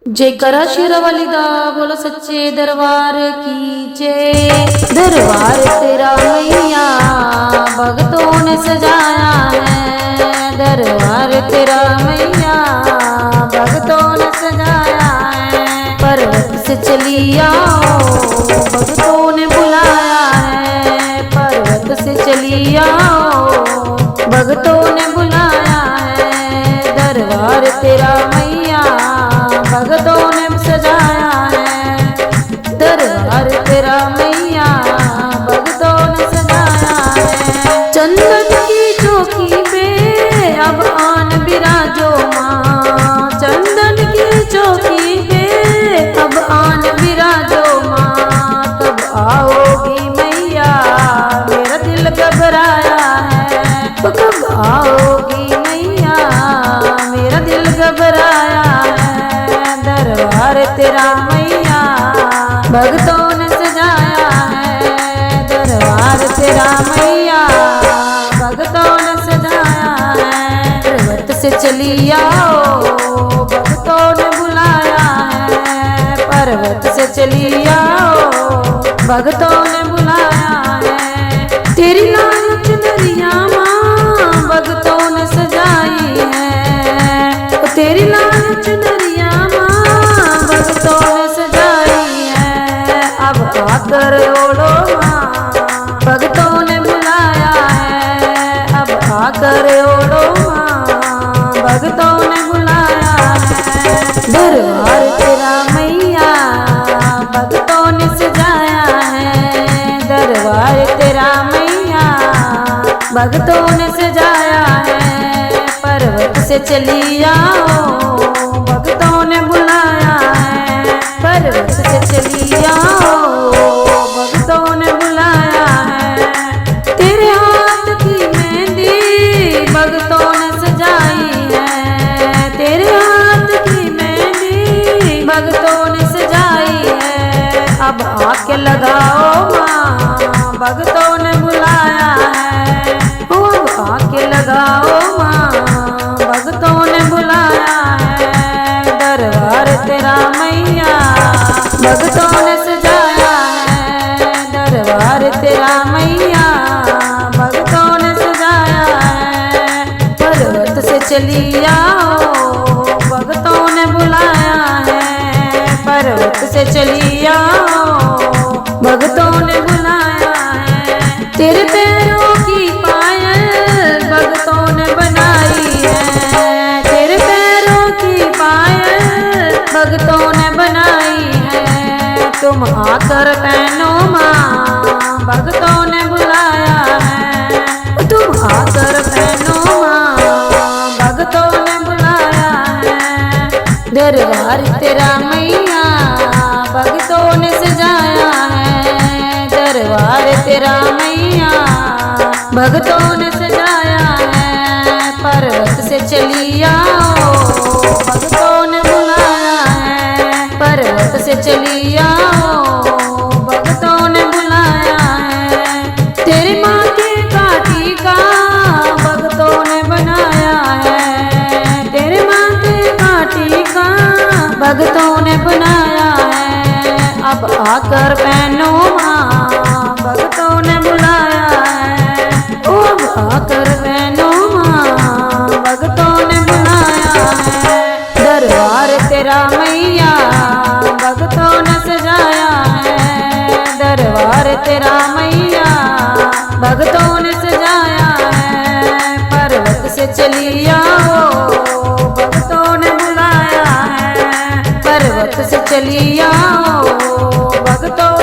जय करा शेरावाली दा बोलो सच्चे दरबार की जय। दरबार तेरा मैया भगतों ने सजाया है, दरबार तेरा मैया भगतों ने सजाया है। पर्वत से चली आओ भगतों ने बुलाया है, पर्वत से चली आओ भगतों ने बुलाया है। दरबार तेरा मैया भगतों ने सजाया है, दरबार तेरा मैया भगतों ने सजाया है। चंदन की चौकी पे अब आन बिराजो माँ, चंदन की चौकी पे अब आन बिराजो माँ। कब आओगी मैया मेरा दिल घबराया है, तो कब आओगी मैया मेरा दिल घबराया है। दरबार तेरा मैया भगतों ने सजाया है, दरबार तेरा मैया भगतों ने सजाया है। पर्वत से चली आओ भगतों ने बुलाया है, पर्वत से चली आओ भगतों ने बुलाया है। तेरी लाल चुनरिया माँ भगतों ने सजाई है, तेरी लाल चुनरिया भगतों ने सजाई है। अब आकर ओढ़ो माँ भगतों ने बुलाया है, अब आकर ओढ़ो माँ भगतों ने बुलाया है। दरबार तेरा मैया भगतों ने सजाया है, दरबार तेरा मैया भगतों ने सजाया है। पर्वत से चली आओ भगतों ने बुलाया है, पर्वत से चली आओ भगतों ने बुलाया है। तेरे हाथ की मेहंदी भगतों ने सजाई है, तेरे हाथ की मेहंदी भगतों ने सजाई है। अब आके लगाओ माँ भगतों ने बुलाया है, अब आके लगाओ माँ भगतों ने बुलाया है। दरबार तेरा मैया भगतों ने सजाया है, दरबार तेरा मैया भगतों ने सजाया है। पर्वत से चली आओ भगतों ने बुलाया है, पर्वत से चली आओ भगतों ने बुलाया है। तेरे पैरों की पायल भगतों ने बनाई है, तेरे पैरों की पायल भगतों ने बनाई है। तुम आकर पहनो माँ भगतों ने बुलाया है, तुम आकर पहनो माँ भगतों ने बुलाया है। दरबार तेरा मैया भगतों ने सजाया है, दरबार तेरा मैया भगतों ने सजाया है। पर्वत से चली आओ भगतों ने बुलाया है, पर्वत से चली आओ भगतों ने बुलाया है। तेरे माथे का टीका भगतों ने बनाया है, तेरे माथे का टीका भगतों ने बनाया है। अब आकर पहनो माँ भगतों ने बुलाया है, अब आकर पहनो माँ भगतों ने बुलाया है। दरबार तेरा मैया भगतों ने सजाया है, दरबार तेरा मैया भगतों ने सजाया है। पर्वत से चली आओ भगतों ने बुलाया है, पर्वत से चली आओ भगतों